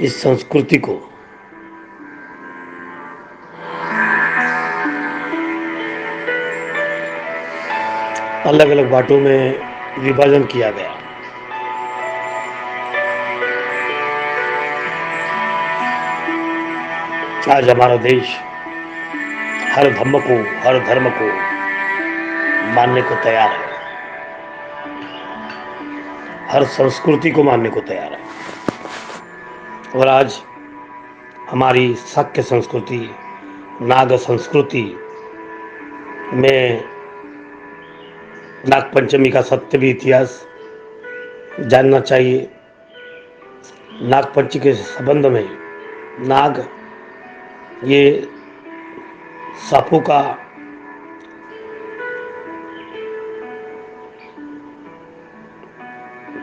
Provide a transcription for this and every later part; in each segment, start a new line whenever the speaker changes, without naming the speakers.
इस संस्कृति को अलग अलग बांटों में विभाजन किया गया। आज हमारा देश हर धर्म को मानने को तैयार है, हर संस्कृति को मानने को तैयार है। और आज हमारी शाक्य संस्कृति, नाग संस्कृति में नाग पंचमी का सत्य भी इतिहास जानना चाहिए। नाग पंचमी के संबंध में नाग ये सांपों का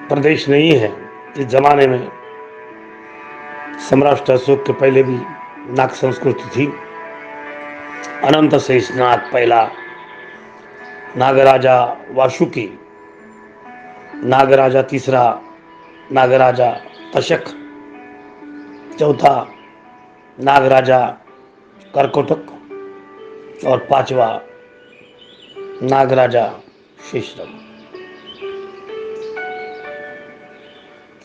प्रदेश नहीं है। इस जमाने में सम्राट अशोक के पहले भी नाग संस्कृति थी। अनंत शेष नाग पहला, नागराजा वासुकी, नागराजा तीसरा, नागराजा तशक, चौथा नागराजा कर्कोटक और पांचवा नागराजा शेषरग।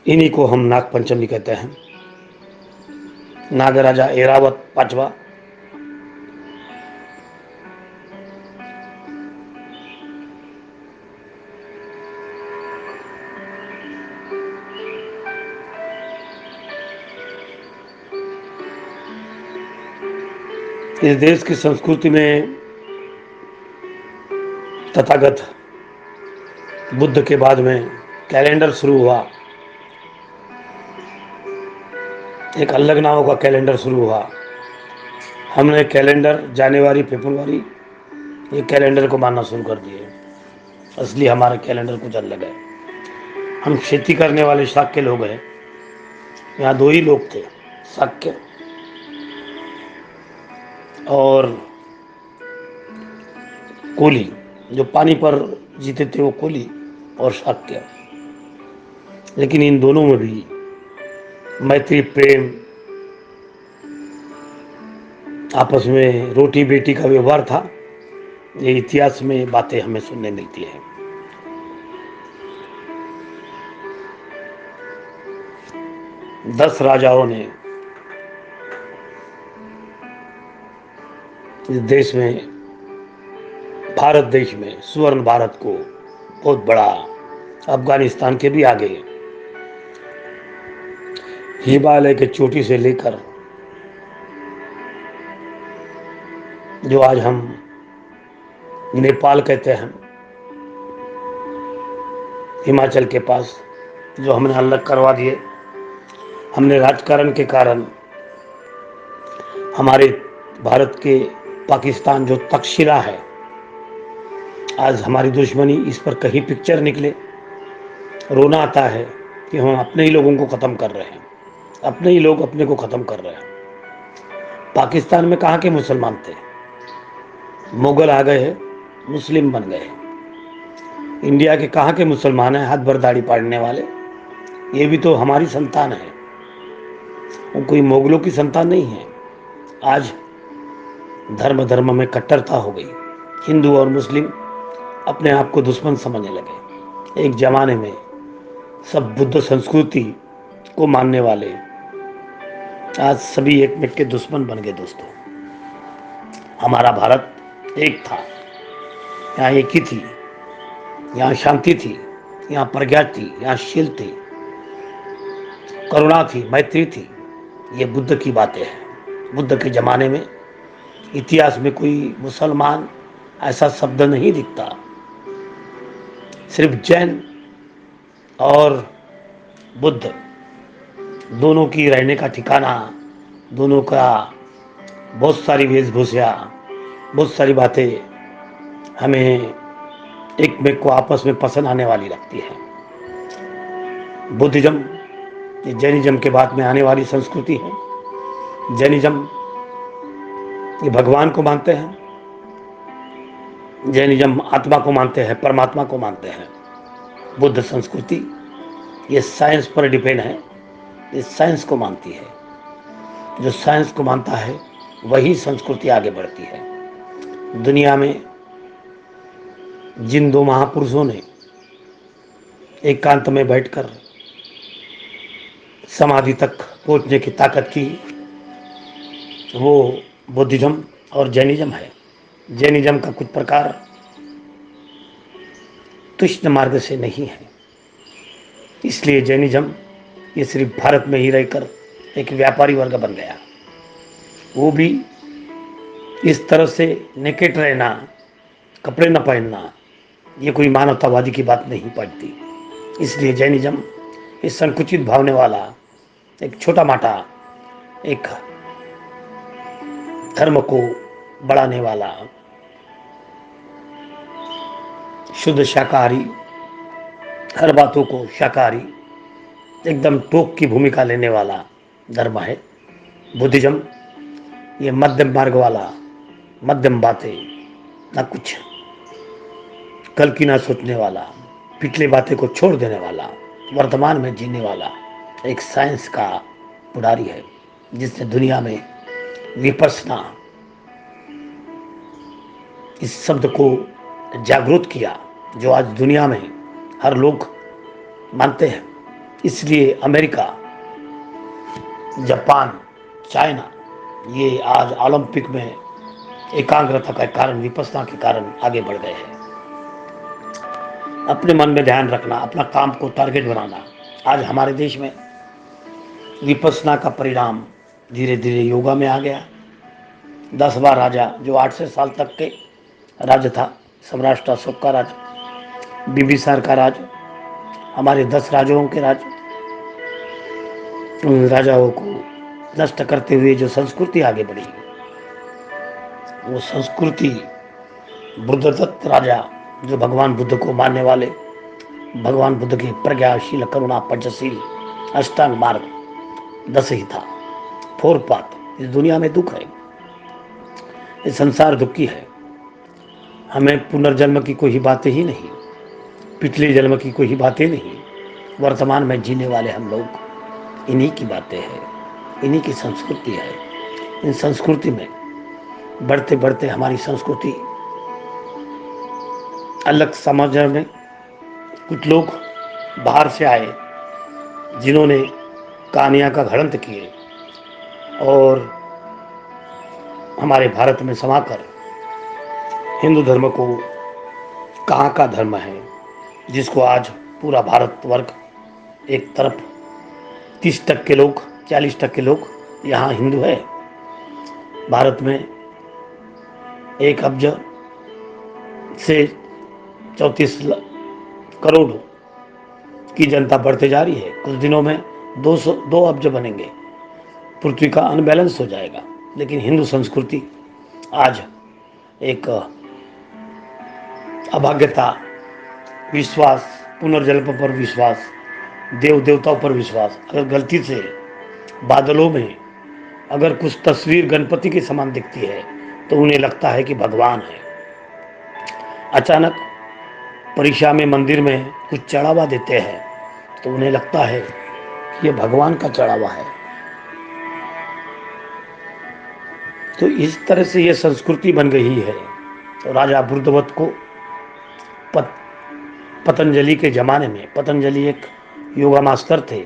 इन्हीं को हम नाग पंचमी कहते हैं। नागराजा एरावत पांचवा, इस देश की संस्कृति में तथागत बुद्ध के बाद में कैलेंडर शुरू हुआ। एक अलग नामों का कैलेंडर शुरू हुआ। हमने कैलेंडर जनवरी फरवरी ये कैलेंडर को मानना शुरू कर दिए। असली हमारा कैलेंडर कुछ अलग है। हम खेती करने वाले शाक्य लोग हैं। यहाँ दो ही लोग थे, शाक्य और कोली। जो पानी पर जीते थे वो कोली और शाक्य। लेकिन इन दोनों में भी मैत्री, प्रेम, आपस में रोटी बेटी का व्यवहार था। ये इतिहास में बातें हमें सुनने मिलती है। दस राजाओं ने इस देश में, भारत देश में, स्वर्ण भारत को बहुत बड़ा, अफगानिस्तान के भी आगे, हिमालय के चोटी से लेकर जो आज हम नेपाल कहते हैं, हिमाचल के पास, जो हमने अलग करवा दिए। हमने राजकारण के कारण हमारे भारत के पाकिस्तान जो तक्षशिला है, आज हमारी दुश्मनी इस पर कहीं पिक्चर निकले, रोना आता है कि हम अपने ही लोगों को ख़त्म कर रहे हैं, अपने ही लोग अपने को ख़त्म कर रहे हैं। पाकिस्तान में कहाँ के मुसलमान थे? मुगल आ गए हैं, मुस्लिम बन गए। इंडिया के कहाँ के मुसलमान हैं, हाथ भर दाढ़ी पाड़ने वाले? ये भी तो हमारी संतान है, वो कोई मुगलों की संतान नहीं है। आज धर्म धर्म में कट्टरता हो गई। हिंदू और मुस्लिम अपने आप को दुश्मन समझने लगे। एक जमाने में सब बुद्ध संस्कृति को मानने वाले आज सभी एक मिनट के दुश्मन बन गए। दोस्तों, हमारा भारत एक था, यहाँ एक ही थी, यहाँ शांति थी, यहाँ प्रज्ञा थी, यहाँ शील थी, करुणा थी, मैत्री थी। ये बुद्ध की बातें हैं। बुद्ध के ज़माने में इतिहास में कोई मुसलमान ऐसा शब्द नहीं दिखता। सिर्फ जैन और बुद्ध दोनों की रहने का ठिकाना, दोनों का बहुत सारी वेशभूषा, बहुत सारी बातें हमें एक में को आपस में पसंद आने वाली लगती है। बुद्धिज्म ये जैनिज्म के बाद में आने वाली संस्कृति है। जैनिज्म ये भगवान को मानते हैं, जैनिज्म आत्मा को मानते हैं, परमात्मा को मानते हैं। बुद्ध संस्कृति ये साइंस पर डिपेंड है। ये साइंस को मानती है। जो साइंस को मानता है वही संस्कृति आगे बढ़ती है। दुनिया में जिन दो महापुरुषों ने एकांत में बैठकर समाधि तक पहुंचने की ताकत की, वो बुद्धिज्म और जैनिज्म है। जैनिज्म का कुछ प्रकार तुच्छ मार्ग से नहीं है, इसलिए जैनिज्म ये सिर्फ भारत में ही रहकर एक व्यापारी वर्ग बन गया। वो भी इस तरह से नेकेट रहना, कपड़े न पहनना, ये कोई मानवतावादी की बात नहीं पड़ती। इसलिए जैनिज्म इस संकुचित भावने वाला एक छोटा माटा एक धर्म को बढ़ाने वाला, शुद्ध शाकाहारी, हर बातों को शाकाहारी, एकदम टोक की भूमिका लेने वाला धर्म है बुद्धिज्म। ये मध्यम मार्ग वाला, मध्यम बातें, ना कुछ कल की ना सोचने वाला, पिछली बातें को छोड़ देने वाला, वर्तमान में जीने वाला एक साइंस का पुजारी है, जिसने दुनिया में विपश्यना इस शब्द को जागरूक किया, जो आज दुनिया में हर लोग मानते हैं। इसलिए अमेरिका, जापान, चाइना ये आज ओलंपिक में एकाग्रता के कारण, विपश्यना के कारण आगे बढ़ गए हैं। अपने मन में ध्यान रखना, अपना काम को टारगेट बनाना। आज हमारे देश में विपश्यना का परिणाम धीरे धीरे योगा में आ गया। 10वां राजा जो 800 साल तक के राज्य था, सम्राट अशोक का राज, बिंबिसार का राज, हमारे 10 राजाओं के राज, उन राजाओं को नष्ट करते हुए जो संस्कृति आगे बढ़ी, वो संस्कृति बुद्धदत्त राजा, जो भगवान बुद्ध को मानने वाले, भगवान बुद्ध के प्रज्ञाशील, करुणा, पंचशील, अष्टांग मार्ग 10 ही था। 4 पाथ। इस दुनिया में दुख है, इस संसार दुखी है। हमें पुनर्जन्म की कोई बातें ही नहीं, पिछले जन्म की कोई बातें नहीं, वर्तमान में जीने वाले हम लोग, इन्हीं की बातें हैं, इन्हीं की संस्कृति है। इन संस्कृति में बढ़ते बढ़ते हमारी संस्कृति अलग समझने में कुछ लोग बाहर से आए, जिन्होंने कहानियाँ का घड़ंत किए और हमारे भारत में समाकर हिंदू धर्म को कहाँ का धर्म है, जिसको आज पूरा भारतवर्ग एक तरफ 30% लोग, 40% लोग यहाँ हिंदू है। भारत में 1 अब्ज से 34 करोड़ की जनता बढ़ते जा रही है। कुछ दिनों में 2 अब्ज बनेंगे, पृथ्वी का अनबैलेंस हो जाएगा। लेकिन हिंदू संस्कृति आज एक अभाग्यता, विश्वास, पुनर्जन्म पर विश्वास, देव देवताओं पर विश्वास। अगर गलती से बादलों में अगर कुछ तस्वीर गणपति के समान दिखती है तो उन्हें लगता है कि भगवान है। अचानक परीक्षा में मंदिर में कुछ चढ़ावा देते हैं तो उन्हें लगता है कि ये भगवान का चढ़ावा है। तो इस तरह से ये संस्कृति बन गई है। तो राजा बुद्धदत्त को पतंजलि के ज़माने में, पतंजलि एक योगा मास्टर थे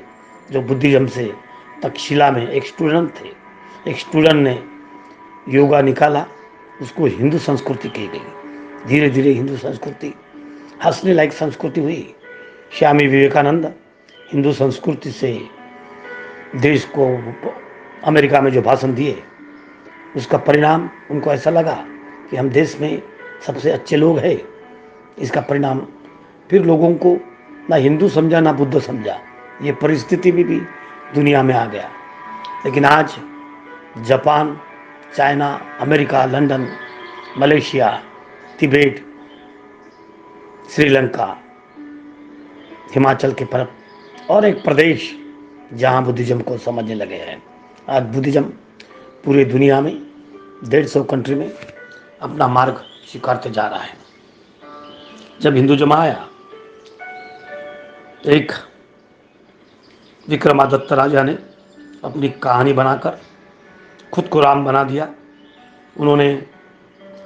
जो बुद्धिज्म से तक्षशिला में एक स्टूडेंट थे। एक स्टूडेंट ने योगा निकाला, उसको हिंदू संस्कृति की गई। धीरे धीरे हिंदू संस्कृति हंसने लायक संस्कृति हुई। स्वामी विवेकानंद हिंदू संस्कृति से देश को अमेरिका में जो भाषण दिए, उसका परिणाम उनको ऐसा लगा कि हम देश में सबसे अच्छे लोग हैं। इसका परिणाम फिर लोगों को ना हिंदू समझा ना बुद्ध समझा, ये परिस्थिति भी दुनिया में आ गया। लेकिन आज Japan, China, America, London, Malaysia, Tibet, Sri Lanka, Himachal के पर्वत और एक प्रदेश जहाँ बुद्धिज्म को समझने लगे हैं। आज बुद्धिज्म पूरे दुनिया में 150 कंट्री में अपना मार्ग स्वीकारते जा रहा है। जब हिंदुज्म आया, एक विक्रमादित्य राजा ने अपनी कहानी बनाकर खुद को राम बना दिया। उन्होंने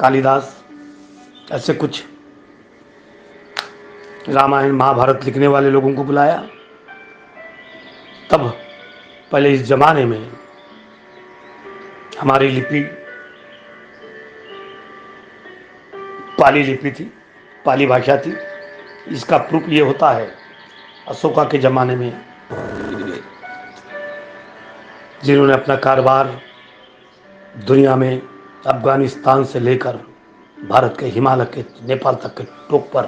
कालिदास ऐसे कुछ रामायण महाभारत लिखने वाले लोगों को बुलाया। तब पहले इस जमाने में हमारी लिपि पाली लिपि थी, पाली भाषा थी। इसका प्रूफ ये होता है, अशोका के ज़माने में जिन्होंने अपना कारोबार दुनिया में अफगानिस्तान से लेकर भारत के हिमालय के नेपाल तक के टोक पर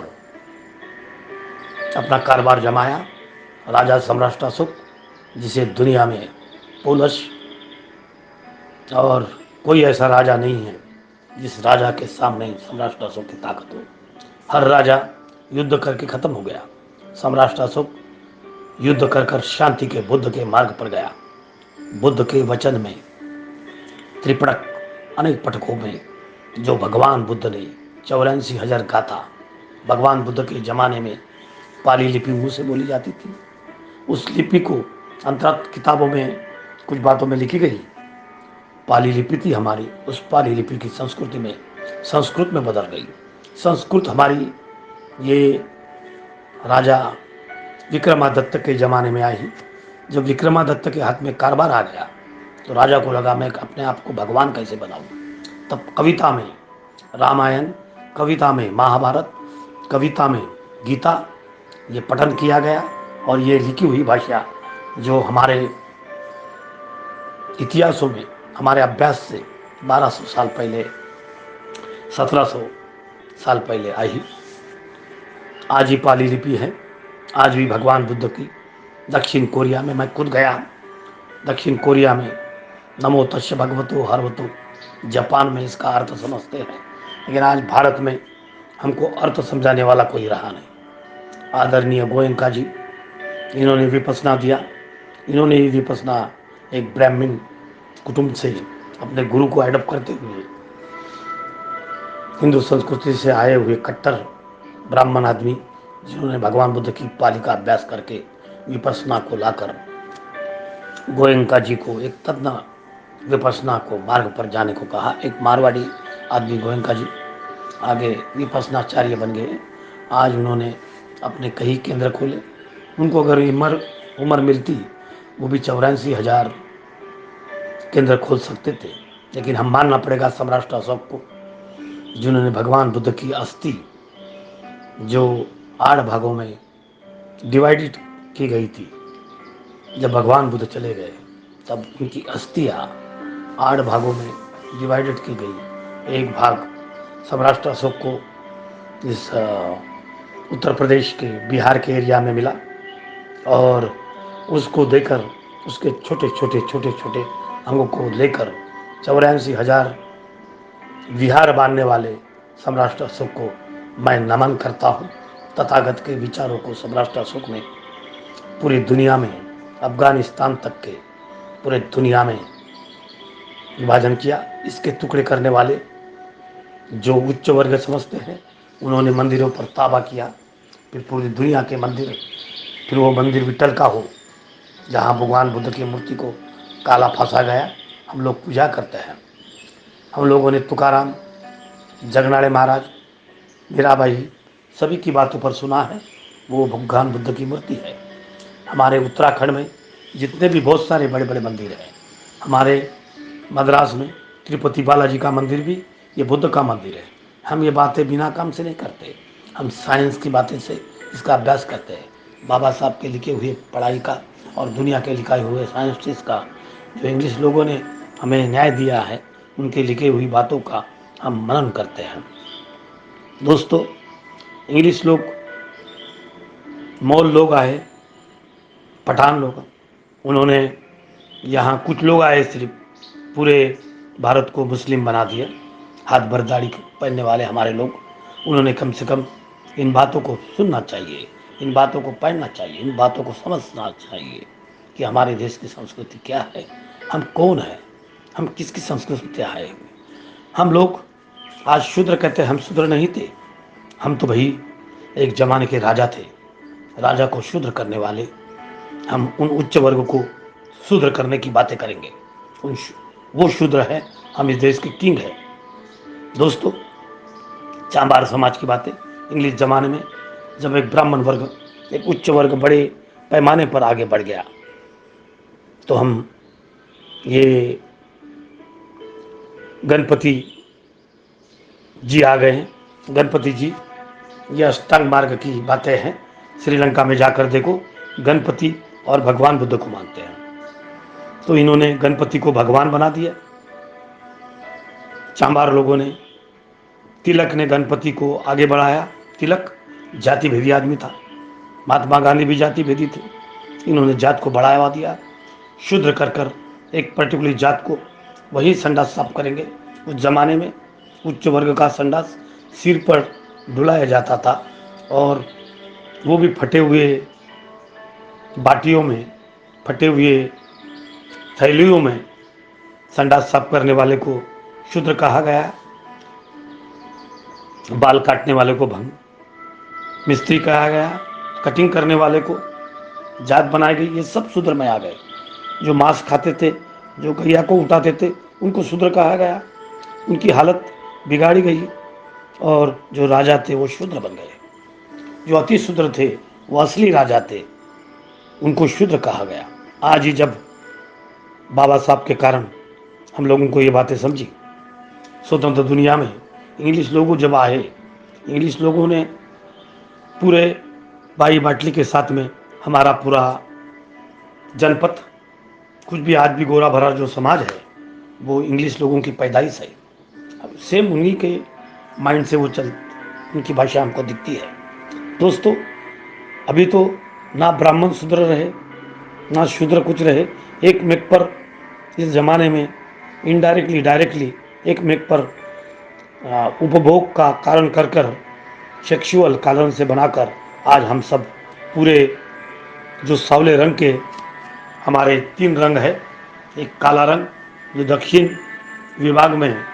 अपना कारोबार जमाया, राजा सम्राट अशोक, जिसे दुनिया में पोलस और कोई ऐसा राजा नहीं है जिस राजा के सामने सम्राट अशोक की ताकत हो। हर राजा युद्ध करके खत्म हो गया, सम्राट अशोक युद्ध कर कर शांति के बुद्ध के मार्ग पर गया। बुद्ध के वचन में त्रिपटक अनेक पटकों में जो भगवान बुद्ध ने 84,000 गाथा, भगवान बुद्ध के ज़माने में पाली लिपि मुँह से बोली जाती थी। उस लिपि को अंतरत किताबों में कुछ बातों में लिखी गई। पाली लिपि थी हमारी, उस पाली लिपि की संस्कृति में संस्कृत में बदल गई। संस्कृत हमारी ये राजा विक्रमादित्य के ज़माने में आई। जब विक्रमादित्य के हाथ में कारोबार आ गया तो राजा को लगा मैं अपने आप को भगवान कैसे बनाऊं। तब कविता में रामायण, कविता में महाभारत, कविता में गीता, ये पठन किया गया। और ये लिखी हुई भाषा जो हमारे इतिहासों में हमारे अभ्यास से 1200 साल पहले, 1700 साल पहले आई, आज ही पाली लिपि है। आज भी भगवान बुद्ध की दक्षिण कोरिया में मैं खुद गया, दक्षिण कोरिया में नमो तस्य भगवतो हरवतो, जापान में इसका अर्थ समझते हैं, लेकिन आज भारत में हमको अर्थ समझाने वाला कोई रहा नहीं। आदरणीय गोयंका जी, इन्होंने विपස්සना दिया। इन्होंने ही विपස්සना एक ब्राह्मण कुटुंब से अपने गुरु को एडप्ट करते हुए हिंदू संस्कृति से आए हुए कट्टर ब्राह्मण आदमी, जिन्होंने भगवान बुद्ध की पाली का अभ्यास करके विपස්සना को लाकर गोयंका जी को एक तद्ना विपස්සना को मार्ग पर जाने को कहा। एक मारवाड़ी आदमी गोयंका जी आगे विपස්සनाचार्य बन गए। आज उन्होंने अपने कई केंद्र खोले। उनको अगर उम्र मिलती वो भी 84,000 केंद्र खोल सकते थे, लेकिन हम मानना पड़ेगा सम्राट अशोक को, जिन्होंने भगवान बुद्ध की अस्थि जो 8 भागों में डिवाइडेड की गई थी, जब भगवान बुद्ध चले गए तब उनकी अस्थियाँ 8 भागों में डिवाइडेड की गई। एक भाग सम्राट अशोक को इस उत्तर प्रदेश के बिहार के एरिया में मिला और उसको देकर उसके छोटे छोटे अंगों को लेकर 84,000 विहार बांधने वाले सम्राट अशोक को मैं नमन करता हूँ। तथागत के विचारों को सम्राट अशोक ने पूरी दुनिया में, अफगानिस्तान तक के पूरे दुनिया में विभाजन किया। इसके टुकड़े करने वाले जो उच्च वर्ग समझते हैं, उन्होंने मंदिरों पर ताबा किया। फिर पूरी दुनिया के मंदिर, फिर वो मंदिर विट्ठल का हो जहाँ भगवान बुद्ध की मूर्ति को काला फंसा गया, हम लोग पूजा करते हैं। हम लोगों ने तुकाराम, जगनाड़े महाराज, मीराबाई सभी की बातों पर सुना है, वो भगवान बुद्ध की मूर्ति है। हमारे उत्तराखंड में जितने भी बहुत सारे बड़े बड़े मंदिर हैं, हमारे मद्रास में तिरुपति बालाजी का मंदिर भी ये बुद्ध का मंदिर है। हम ये बातें बिना काम से नहीं करते, हम साइंस की बातें से इसका अभ्यास करते हैं। बाबा साहब के लिखे हुए पढ़ाई का और दुनिया के लिखे हुए साइंटिस्ट का, जो इंग्लिश लोगों ने हमें न्याय दिया है, उनके लिखे हुई बातों का हम मनन करते हैं। दोस्तों, इंग्लिश लोग, मौल लोग आए, पठान लोग, उन्होंने यहाँ कुछ लोग आए, सिर्फ पूरे भारत को मुस्लिम बना दिया। हाथ भर दाढ़ी पहनने वाले हमारे लोग, उन्होंने कम से कम इन बातों को सुनना चाहिए, इन बातों को पढ़ना चाहिए, इन बातों को समझना चाहिए कि हमारे देश की संस्कृति क्या है, हम कौन है, हम किसकी संस्कृति से आए। हम लोग आज शूद्र कहते हैं, हम शूद्र नहीं थे, हम तो भाई एक जमाने के राजा थे। राजा को शूद्र करने वाले हम उन उच्च वर्ग को शूद्र करने की बातें करेंगे। वो शूद्र है, हम इस देश के किंग हैं। दोस्तों, चांबार समाज की बातें, इंग्लिश जमाने में जब एक ब्राह्मण वर्ग, एक उच्च वर्ग बड़े पैमाने पर आगे बढ़ गया, तो हम ये गणपति जी आ गए हैं। गणपति जी, ये अष्टांग मार्ग की बातें हैं। श्रीलंका में जाकर देखो, गणपति और भगवान बुद्ध को मानते हैं, तो इन्होंने गणपति को भगवान बना दिया। चांबार लोगों ने, तिलक ने गणपति को आगे बढ़ाया। तिलक जाति भेदी आदमी था, महात्मा गांधी भी जाति भेदी थे। इन्होंने जात को बढ़ावा दिया, शुद्र कर कर एक पर्टिकुलर जात को, वही संडास साफ करेंगे। उस जमाने में उच्च वर्ग का संडास सिर पर डुलाया जाता था, और वो भी फटे हुए बाटियों में, फटे हुए थैलियों में संडास साफ करने वाले को शूद्र कहा गया। बाल काटने वाले को भंग, मिस्त्री कहा गया, कटिंग करने वाले को जात बनाई गई। ये सब शूद्र में आ गए। जो मांस खाते थे, जो गैया को उठाते थे, उनको शूद्र कहा गया। उनकी हालत बिगाड़ी गई, और जो राजा थे वो शूद्र बन गए। जो अति शूद्र थे, वो असली राजा थे, उनको शूद्र कहा गया। आज ही जब बाबा साहब के कारण हम लोगों को ये बातें समझी, स्वतंत्र दुनिया में इंग्लिश लोगों जब आए, इंग्लिश लोगों ने पूरे बाई बाटली के साथ में हमारा पूरा जनपद, कुछ भी आज भी गोरा भरा जो समाज है, वो इंग्लिश लोगों की पैदाइश है। अब सेम उन्हीं के माइंड से वो चल, उनकी भाषा हमको दिखती है। दोस्तों, अभी तो ना ब्राह्मण शूद्र रहे, ना शूद्र कुछ रहे। एक मेक पर इस जमाने में इनडायरेक्टली डायरेक्टली एक मेक पर उपभोग का कारण कर कर, सेक्सुअल कारण से बनाकर आज हम सब पूरे जो सावले रंग के हमारे 3 रंग है, एक काला रंग जो दक्षिण विभाग में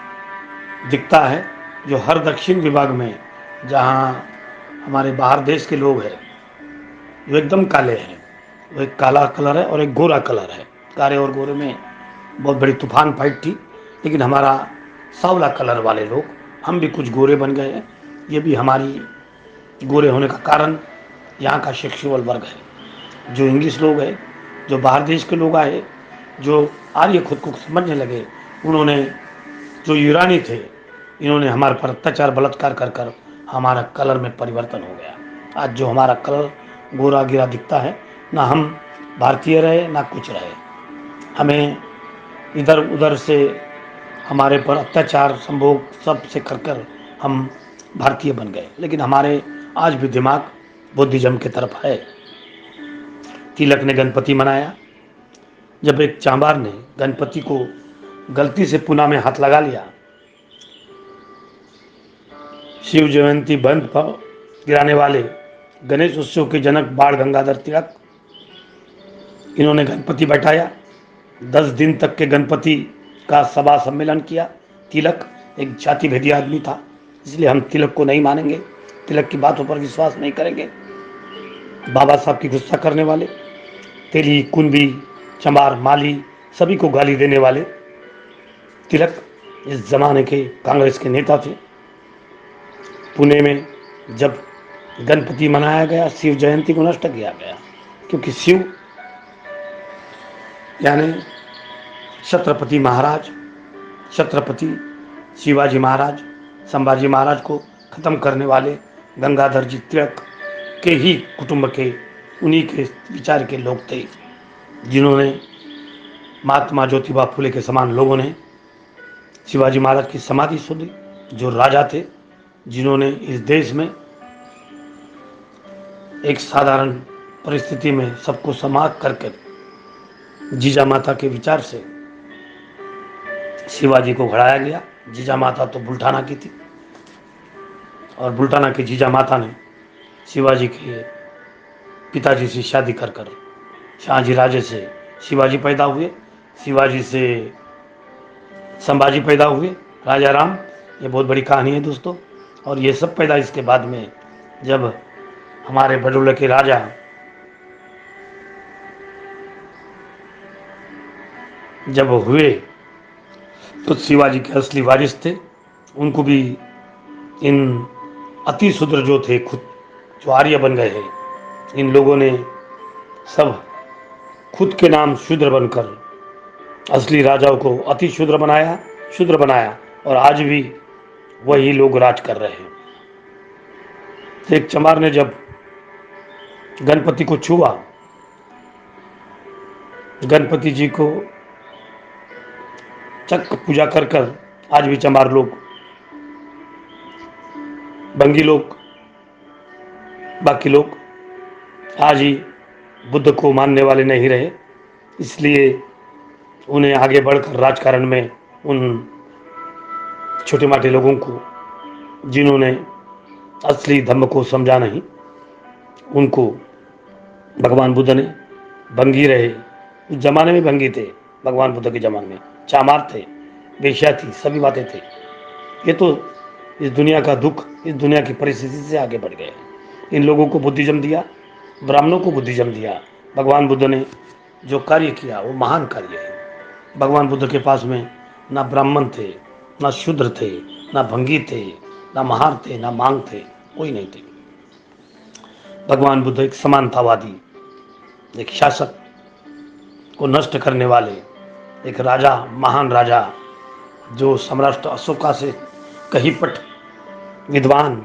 दिखता है, जो हर दक्षिण विभाग में जहाँ हमारे बाहर देश के लोग हैं जो एकदम काले हैं, वो एक काला कलर है और एक गोरा कलर है। काले और गोरे में बहुत बड़ी तूफान फाइट थी, लेकिन हमारा सांवला कलर वाले लोग, हम भी कुछ गोरे बन गए हैं। ये भी हमारी गोरे होने का कारण यहाँ का सेक्सुअल वर्ग है। जो इंग्लिश लोग हैं, जो बाहर देश के लोग आए, जो आर्य खुद को समझने लगे, उन्होंने, जो यूरानी थे, इन्होंने हमारे पर अत्याचार बलात्कार कर कर हमारा कलर में परिवर्तन हो गया। आज जो हमारा कलर गोरा गिरा दिखता है, ना हम भारतीय रहे ना कुछ रहे। हमें इधर उधर से हमारे पर अत्याचार संभोग सब से कर कर हम भारतीय बन गए, लेकिन हमारे आज भी दिमाग बुद्धिज्म की तरफ है। तिलक ने गणपति मनाया। जब एक चांबार ने गणपति को गलती से पुना में हाथ लगा लिया, शिव जयंती बंद गिराने वाले गणेश उत्सव के जनक बाण गंगाधर तिलक, इन्होंने गणपति बैठाया। 10 दिन तक के गणपति का सभा सम्मेलन किया। तिलक एक जाति भेदी आदमी था, इसलिए हम तिलक को नहीं मानेंगे, तिलक की बातों पर विश्वास नहीं करेंगे। बाबा साहब की गुस्सा करने वाले, तेली, कुंभी, चमार, माली, सभी को गाली देने वाले तिलक इस जमाने के कांग्रेस के नेता थे। पुणे में जब गणपति मनाया गया, शिव जयंती को नष्ट किया गया, क्योंकि शिव यानी छत्रपति महाराज, छत्रपति शिवाजी महाराज, संभाजी महाराज को खत्म करने वाले गंगाधर जी तिलक के ही कुटुंब के, उन्हीं के विचार के लोग थे, जिन्होंने महात्मा ज्योतिबा फुले के समान लोगों ने शिवाजी महाराज की समाधि सुनी। जो राजा थे, जिन्होंने इस देश में एक साधारण परिस्थिति में सबको समाप्त करके जीजा माता के विचार से शिवाजी को घड़ाया गया। जीजा माता तो बुल्ढाना की थी, और बुल्ढाना की जीजा माता ने शिवाजी के पिताजी से शादी कर कर शाहजी राजे से शिवाजी पैदा हुए, शिवाजी से संभाजी पैदा हुए, राजा राम। ये बहुत बड़ी कहानी है दोस्तों। और ये सब पैदा इसके बाद में, जब हमारे बडोले के राजा जब हुए तो शिवाजी के असली वारिस थे, उनको भी इन अति शूद्र जो थे, खुद जो आर्य बन गए हैं, इन लोगों ने सब खुद के नाम शूद्र बनकर असली राजाओं को अति शूद्र बनाया और आज भी वही लोग राज कर रहे हैं। तो एक चमार ने जब गणपति को छुआ, गणपति जी को चक पूजा कर कर आज भी चमार लोग, बंगी लोग, बाकी लोग आज ही बुद्ध को मानने वाले नहीं रहे, इसलिए उन्हें आगे बढ़कर राजकारण में उन छोटे मोटे लोगों को, जिन्होंने असली धर्म को समझा नहीं, उनको भगवान बुद्ध ने, भंगी रहे, उस जमाने में भंगी थे, भगवान बुद्ध के जमाने में चामार थे, वेश्या थी, सभी बातें थे। ये तो इस दुनिया का दुख, इस दुनिया की परिस्थिति से आगे बढ़ गए। इन लोगों को बुद्धिज्म दिया, ब्राह्मणों को बुद्धिज्म दिया। भगवान बुद्ध ने जो कार्य किया वो महान कार्य है। भगवान बुद्ध के पास में ना ब्राह्मण थे, ना शूद्र थे, ना भंगी थे, ना महार थे, ना मांग थे, कोई नहीं थे। भगवान बुद्ध एक समानतावादी, एक शासक को नष्ट करने वाले, एक राजा, महान राजा, जो सम्राट अशोका से कहीं पट विद्वान,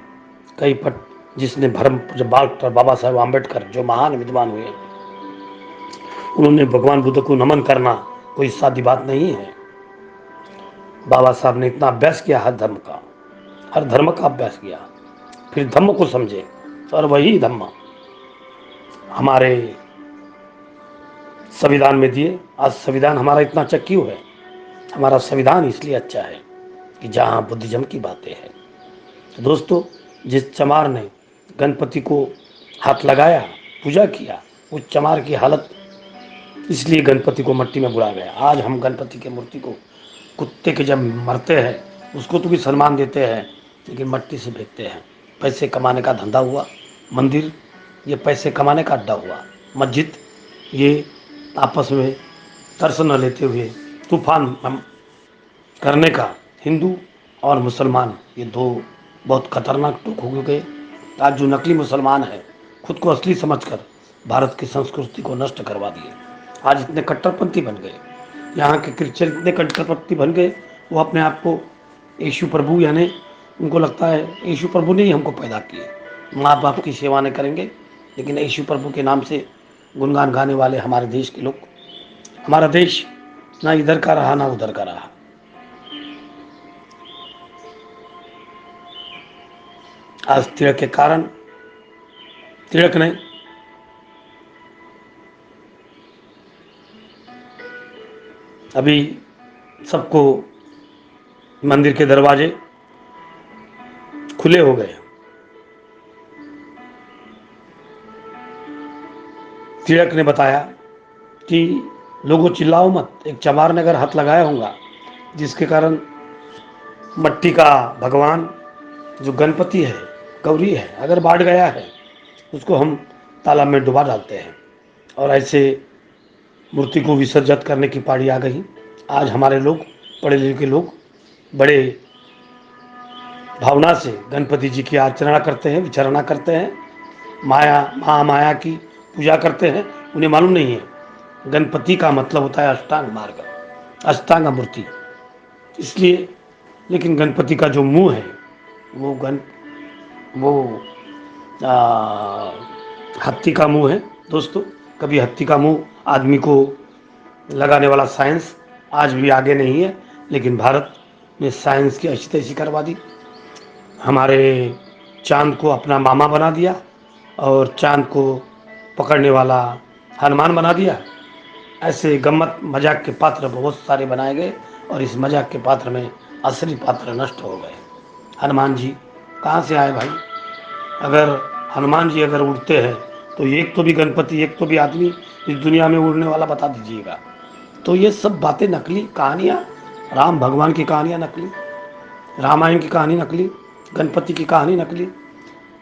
कहीं पट, जिसने भरम डॉक्टर बाबा साहेब आम्बेडकर जो महान विद्वान हुए, उन्होंने भगवान बुद्ध को नमन करना कोई सादी बात नहीं है। बाबा साहब ने इतना अभ्यास किया हर धर्म का अभ्यास किया, फिर धम्म को समझे और वही धम्म हमारे संविधान में दिए। आज संविधान हमारा इतना अच्छा क्यों है? हमारा संविधान इसलिए अच्छा है कि जहाँ बुद्धिज्म की बातें हैं। तो दोस्तों, जिस चमार ने गणपति को हाथ लगाया, पूजा किया, उस चमार की हालत इसलिए गणपति को मिट्टी में बुड़ा गया। आज हम गणपति की मूर्ति को, कुत्ते के जब मरते हैं उसको तो भी सम्मान देते हैं, लेकिन मिट्टी से फेंकते हैं। पैसे कमाने का धंधा हुआ, मंदिर ये पैसे कमाने का अड्डा हुआ, मस्जिद ये आपस में तरस न लेते हुए तूफान करने का, हिंदू और मुसलमान ये दो बहुत खतरनाक टूक हो गए। आज जो नकली मुसलमान है, खुद को असली समझकर भारत की संस्कृति को नष्ट करवा दिए। आज इतने कट्टरपंथी बन गए, यहाँ के क्रिश्चियन इतने कट्टरपंथी बन गए, वो अपने आप को यीशु प्रभु, यानी उनको लगता है यीशु प्रभु ने ही हमको पैदा किए, माँ बाप की सेवा नहीं करेंगे, लेकिन यीशु प्रभु के नाम से गुणगान गाने वाले हमारे देश के लोग। हमारा देश ना इधर का रहा ना उधर का रहा। आज तिलक के कारण, तिलक नहीं, अभी सबको मंदिर के दरवाजे खुले हो गए। तिलक ने बताया कि लोगों चिल्लाओ मत, एक चमार ने अगर हाथ लगाया होगा, जिसके कारण मट्टी का भगवान जो गणपति है, गौरी है, अगर बाढ़ गया है, उसको हम तालाब में डुबा डालते हैं और ऐसे मूर्ति को विसर्जित करने की पारी आ गई। आज हमारे लोग, पढ़े लिखे लोग, बड़े भावना से गणपति जी की अर्चना करते हैं, विचारणा करते हैं, माया की पूजा करते हैं। उन्हें मालूम नहीं है गणपति का मतलब होता है अष्टांग मार्ग, अष्टांग मूर्ति, इसलिए। लेकिन गणपति का जो मुंह है वो हत्ती का मुंह है दोस्तों। कभी हत्ती का मुंह आदमी को लगाने वाला साइंस आज भी आगे नहीं है, लेकिन भारत ने साइंस की अच्छी तैसी करवा दी। हमारे चांद को अपना मामा बना दिया और चांद को पकड़ने वाला हनुमान बना दिया। ऐसे गम्मत मजाक के पात्र बहुत सारे बनाए गए और इस मजाक के पात्र में असली पात्र नष्ट हो गए। हनुमान जी कहाँ से आए भाई? अगर हनुमान जी अगर उड़ते हैं तो एक तो भी गणपति, एक तो भी आदमी इस दुनिया में उड़ने वाला बता दीजिएगा। तो ये सब बातें नकली कहानियाँ, राम भगवान की कहानियाँ नकली, रामायण की कहानी नकली, गणपति की कहानी नकली,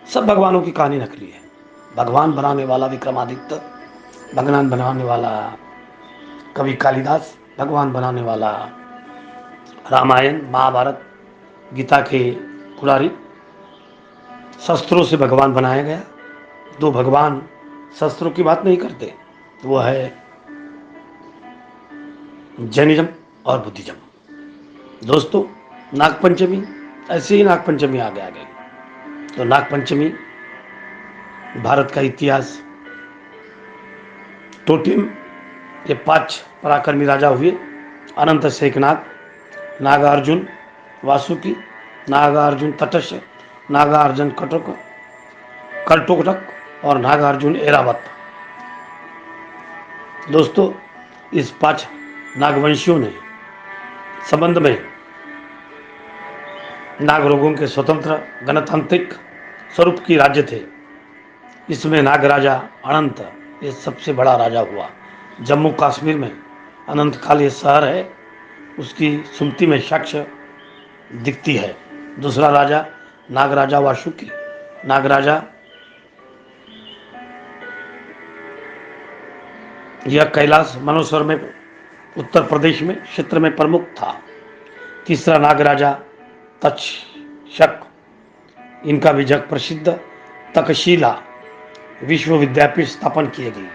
सब भगवानों की कहानी नकली है। भगवान बनाने वाला विक्रमादित्य, भगवान बनाने वाला कवि कालिदास, भगवान बनाने वाला, रामायण महाभारत गीता के पुरारी शस्त्रों से भगवान बनाया गया। दो भगवान शस्त्रों की बात नहीं करते, वो है जैनिज्म और बुद्धिज्म। दोस्तों, नागपंचमी, ऐसे ही नागपंचमी आगे तो नागपंचमी भारत का इतिहास, टोटिम के 5 पराक्रमी राजा हुए, अनंत शेखनाग, नागार्जुन वासुकी, नागार्जुन तटस्थ, नागार्जुन कर्टोटक और नागार्जुन एरावत। दोस्तों, इस 5 नागवंशियों ने संबंध में नागरोगों के स्वतंत्र गणतांत्रिक स्वरूप की राज्य थे। इसमें नाग राजा अनंत ये सबसे बड़ा राजा हुआ। जम्मू कश्मीर में अनंतकाल ये शहर है, उसकी सुमति में साक्ष्य दिखती है। दूसरा राजा नागराजा वासुकी, नागराजा यह कैलाश मानसरोवर में उत्तर प्रदेश में क्षेत्र में प्रमुख था। तीसरा नागराजा तक्षक, इनका भी जग प्रसिद्ध तक्षशिला विश्वविद्यापीठ स्थापन किए गई।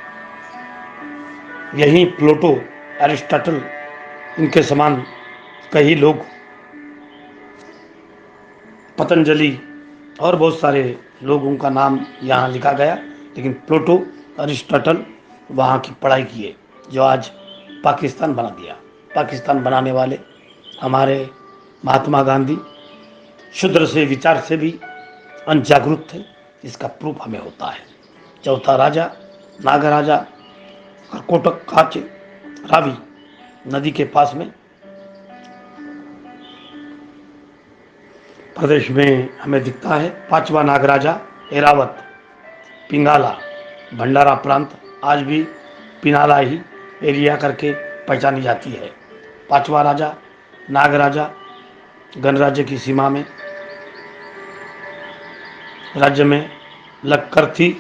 यहीं प्लेटो, अरिस्टोटल, इनके समान कई लोग, पतंजलि और बहुत सारे लोगों का नाम यहाँ लिखा गया, लेकिन प्लेटो, अरिस्टोटल वहाँ की पढ़ाई किए, जो आज पाकिस्तान बना दिया। पाकिस्तान बनाने वाले हमारे महात्मा गांधी शूद्र से विचार से भी अनजागरूक थे, इसका प्रूफ हमें होता है। चौथा राजा नागराजा कोटक काचे रावी नदी के पास में प्रदेश में हमें दिखता है। पांचवा नागराजा एरावत, पिंगाला भंडारा प्रांत, आज भी पिनाला ही एरिया करके पहचानी जाती है। पांचवा राजा नागराजा गणराज्य की सीमा में राज्य में लगकर थी।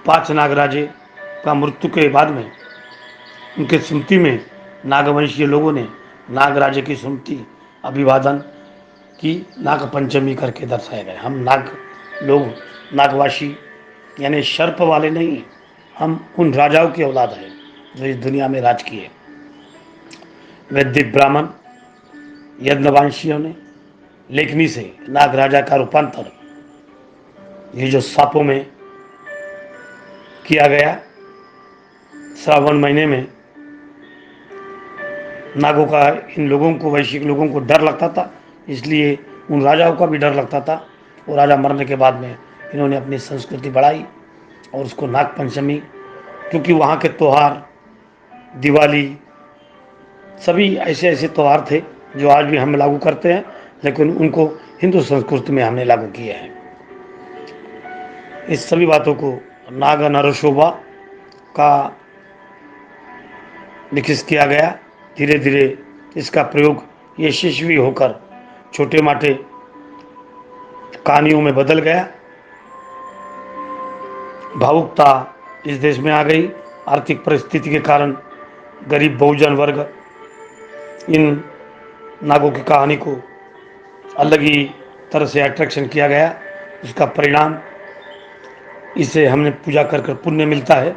5 नागराजे का मृत्यु के बाद में उनके स्मृति में नागवंशीय लोगों ने नागराजे की स्मृति अभिवादन की नागपंचमी करके दर्शाए गए। हम नाग लोग, नागवासी यानी सर्प वाले नहीं, हम उन राजाओं की औलाद हैं जो इस दुनिया में राज किए। वैदिक ब्राह्मण यज्ञवंशियों ने लेखनी से नागराजा का रूपांतर ये जो सांपों में किया गया। श्रावण महीने में नागों का इन लोगों को, वैश्विक लोगों को डर लगता था, इसलिए उन राजाओं का भी डर लगता था। वो राजा मरने के बाद में इन्होंने अपनी संस्कृति बढ़ाई और उसको नाग पंचमी, क्योंकि वहाँ के त्यौहार, दिवाली, सभी ऐसे ऐसे त्यौहार थे जो आज भी हम लागू करते हैं, लेकिन उनको हिंदू संस्कृति में हमने लागू किए हैं। इस सभी बातों को नाग नरशोभा का विकसित किया गया। धीरे धीरे इसका प्रयोग यशस्वी होकर छोटे मोटे कहानियों में बदल गया। भावुकता इस देश में आ गई। आर्थिक परिस्थिति के कारण गरीब बहुजन वर्ग इन नागों की कहानी को अलग ही तरह से अट्रैक्शन किया गया। उसका परिणाम इसे हमने पूजा कर कर पुण्य मिलता है,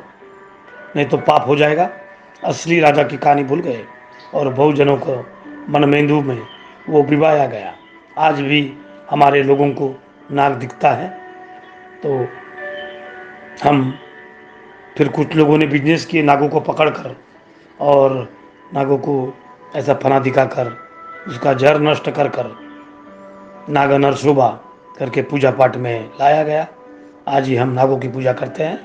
नहीं तो पाप हो जाएगा। असली राजा की कहानी भूल गए और बहुजनों को मनमेंदु में वो बिबाया गया। आज भी हमारे लोगों को नाग दिखता है, तो हम फिर कुछ लोगों ने बिजनेस किए नागों को पकड़कर, और नागों को ऐसा फना दिखाकर उसका जड़ नष्ट कर कर नाग नरशोभा करके पूजा पाठ में लाया गया। आज ही हम नागों की पूजा करते हैं,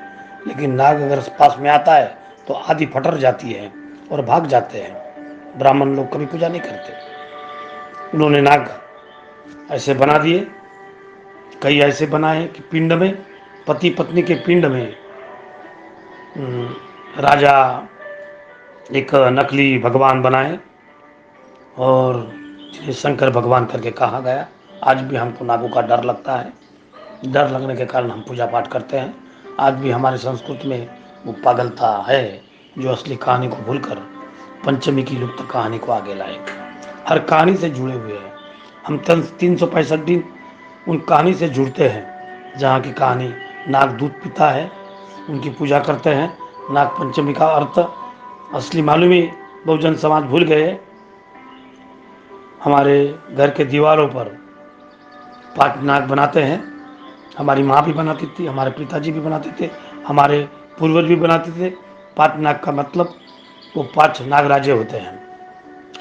लेकिन नाग अगर पास में आता है तो आधी फटर जाती है और भाग जाते हैं। ब्राह्मण लोग कभी पूजा नहीं करते। उन्होंने नाग ऐसे बना दिए, कई ऐसे बनाए कि पिंड में, पति पत्नी के पिंड में राजा एक नकली भगवान बनाए और जिन्हें शंकर भगवान करके कहा गया। आज भी हमको नागों का डर लगता है। डर लगने के कारण हम पूजा पाठ करते हैं। आज भी हमारी संस्कृति में वो पागलता है जो असली कहानी को भूलकर पंचमी की लुप्त कहानी को आगे लाए। हर कहानी से जुड़े हुए हैं हम। 365 दिन उन कहानी से जुड़ते हैं जहाँ की कहानी नाग दूध पीता है, उनकी पूजा करते हैं। नाग पंचमी का अर्थ असली मालूम ही बहुजन समाज भूल गए। हमारे घर के दीवारों पर पाट नाग बनाते हैं। हमारी माँ भी बनाती थी, हमारे पिताजी भी बनाते थे, हमारे पूर्वज भी बनाते थे। पाट नाग का मतलब वो 5 नागराजे होते हैं।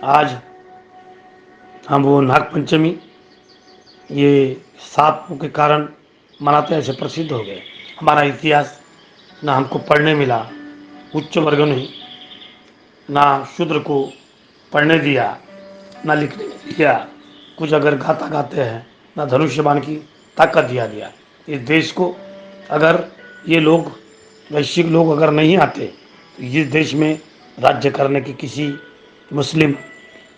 आज हम वो नाग पंचमी ये सांपों के कारण मनाते ऐसे प्रसिद्ध हो गए। हमारा इतिहास ना हमको पढ़ने मिला, उच्च वर्ग ने ना शूद्र को पढ़ने दिया, ना लिखने दिया। कुछ अगर गाता गाते हैं ना धनुष्यबाण की ताकत दिया। इस देश को अगर ये लोग वैश्विक लोग अगर नहीं आते तो इस देश में राज्य करने की किसी मुस्लिम,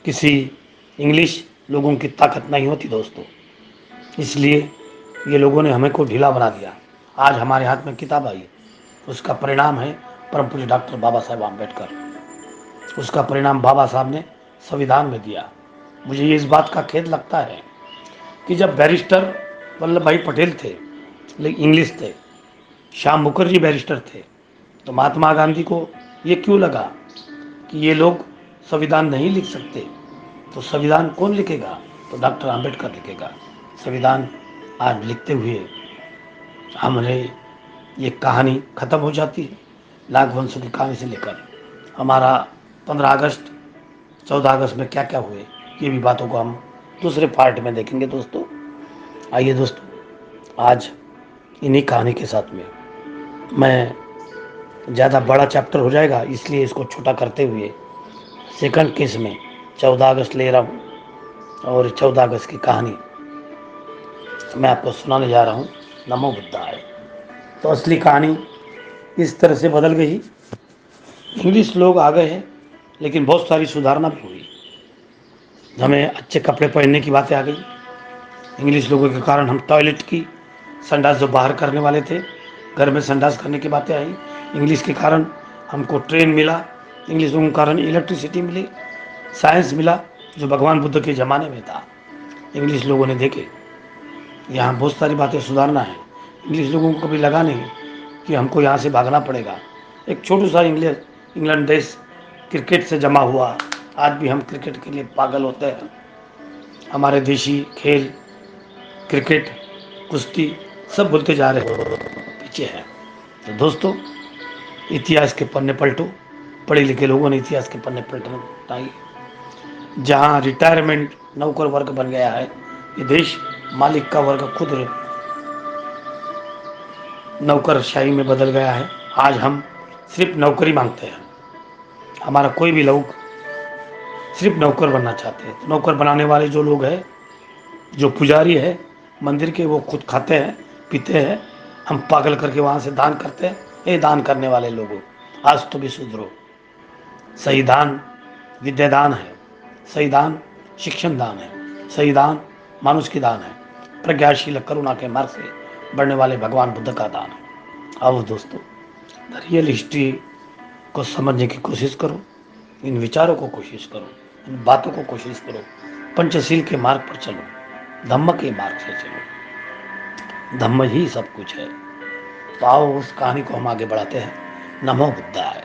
किसी इंग्लिश लोगों की ताकत नहीं होती दोस्तों। इसलिए ये लोगों ने हमें को ढीला बना दिया। आज हमारे हाथ में किताब आई, उसका परिणाम है परम पूज्य डॉक्टर बाबा साहेब आम्बेडकर। उसका परिणाम बाबा साहब ने संविधान में दिया। मुझे ये इस बात का खेद लगता है कि जब बैरिस्टर वल्लभ भाई पटेल थे, लेकिन इंग्लिश थे, श्याम मुखर्जी बैरिस्टर थे, तो महात्मा गांधी को ये क्यों लगा कि ये लोग संविधान नहीं लिख सकते, तो संविधान कौन लिखेगा? तो डॉक्टर आम्बेडकर लिखेगा संविधान। आज लिखते हुए हमने ये कहानी खत्म हो जाती है। नागवंशों की कहानी से लेकर हमारा 15 अगस्त 14 अगस्त में क्या क्या हुए, ये भी बातों को हम दूसरे पार्ट में देखेंगे दोस्तों। आइए दोस्तों, आज इन्हीं कहानी के साथ में मैं ज़्यादा बड़ा चैप्टर हो जाएगा, इसलिए इसको छोटा करते हुए सेकंड केस में 14 अगस्त ले रहा हूँ। और 14 अगस्त की कहानी मैं आपको सुनाने जा रहा हूँ। नमो बुद्धाय। तो असली कहानी इस तरह से बदल गई। इंग्लिश लोग आ गए हैं, लेकिन बहुत सारी सुधारना भी हुई। हमें अच्छे कपड़े पहनने की बातें आ गई। इंग्लिश लोगों के कारण हम टॉयलेट की संडास जो बाहर करने वाले थे, घर में संडास करने की बातें आई। इंग्लिश के कारण हमको ट्रेन मिला, इंग्लिश लोगों के कारण इलेक्ट्रिसिटी मिली, साइंस मिला जो भगवान बुद्ध के ज़माने में था। इंग्लिश लोगों ने देखे यहाँ बहुत सारी बातें सुधारना है। इंग्लिश लोगों को कभी लगा नहीं कि हमको यहाँ से भागना पड़ेगा। एक छोटू सा इंग्लैंड देश क्रिकेट से जमा हुआ, आज भी हम क्रिकेट के लिए पागल होते हैं। हमारे देशी खेल क्रिकेट, कुश्ती सब भूलते जा रहे हो, पीछे है। तो दोस्तों, इतिहास के पन्ने पलटो। पढ़े लिखे लोगों ने इतिहास के पन्ने पलटना चाहिए। जहाँ रिटायरमेंट नौकर वर्ग बन गया है, ये देश मालिक का वर्ग खुद नौकरशाही में बदल गया है। आज हम सिर्फ नौकरी मांगते हैं। हमारा कोई भी लोग सिर्फ नौकर बनना चाहते हैं। तो नौकर बनाने वाले जो लोग हैं, जो पुजारी है मंदिर के, वो खुद खाते हैं पीते हैं, हम पागल करके वहाँ से दान करते हैं। ये दान करने वाले लोगों, आज तो भी सुधरो। सही दान विद्यादान है, सही दान शिक्षण दान है, सही दान मानुष की दान है, प्रज्ञाशील करुणा के मार्ग से बढ़ने वाले भगवान बुद्ध का दान है। आओ दोस्तों, रियल हिस्ट्री को समझने की कोशिश करो, इन विचारों को कोशिश करो, इन बातों को कोशिश करो। पंचशील के मार्ग पर चलो, धम्म के मार्ग से चलो, धम्म ही सब कुछ है। तो आओ उस कहानी को हम आगे बढ़ाते हैं। नमो बुद्धाय।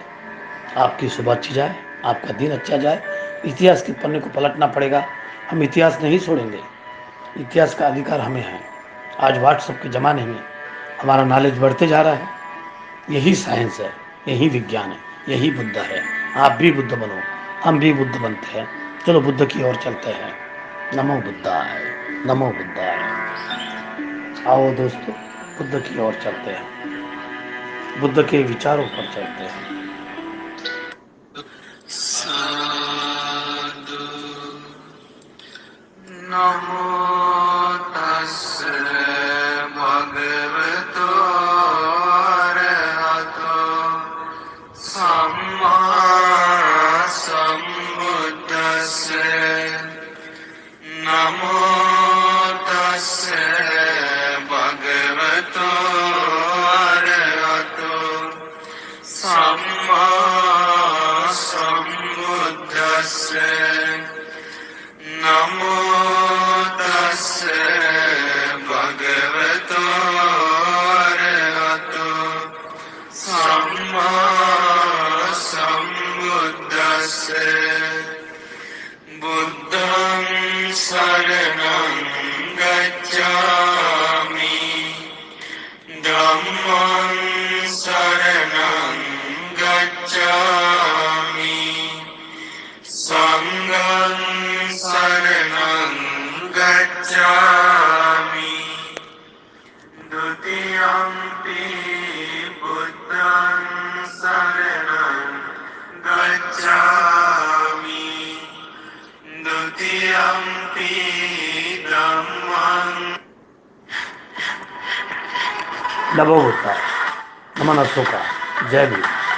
आपकी सुबह अच्छी जाए, आपका दिन अच्छा जाए। इतिहास के पन्ने को पलटना पड़ेगा। हम इतिहास नहीं छोड़ेंगे, इतिहास का अधिकार हमें है। आज व्हाट्सएप के ज़माने में हमारा नॉलेज बढ़ते जा रहा है। यही साइंस है, यही विज्ञान है, यही बुद्ध है। आप भी बुद्ध बनो, हम भी बुद्ध बनते हैं। चलो बुद्ध की ओर चलते हैं। नमो बुद्धाय, नमो बुद्धाय। आओ दोस्तों, बुद्ध की ओर चलते हैं, बुद्ध के विचारों पर चलते हैं।
साधु नमो तस्से भगवतो अरहतो सम्मा सम्बुद्धस्से नमो तस्से भगवतो अरहतो सम्मा सम्बुद्धस्से තස්ස නමෝ තස්ස භගවතෝ අරහතෝ සම්මා සම්බුද්දස්ස බුද්ධං සරණං ගච්ඡාමි ධම්මං සරණං ගච්ඡාමි සංඝං සරණං ගච්ඡාමි ဒုတိယံ පි බුද්ධං සරණං ගච්ඡාමි ဒုတိယံ පි ධම්මං
नमो बुद्धाय नमो नमः जय भीम।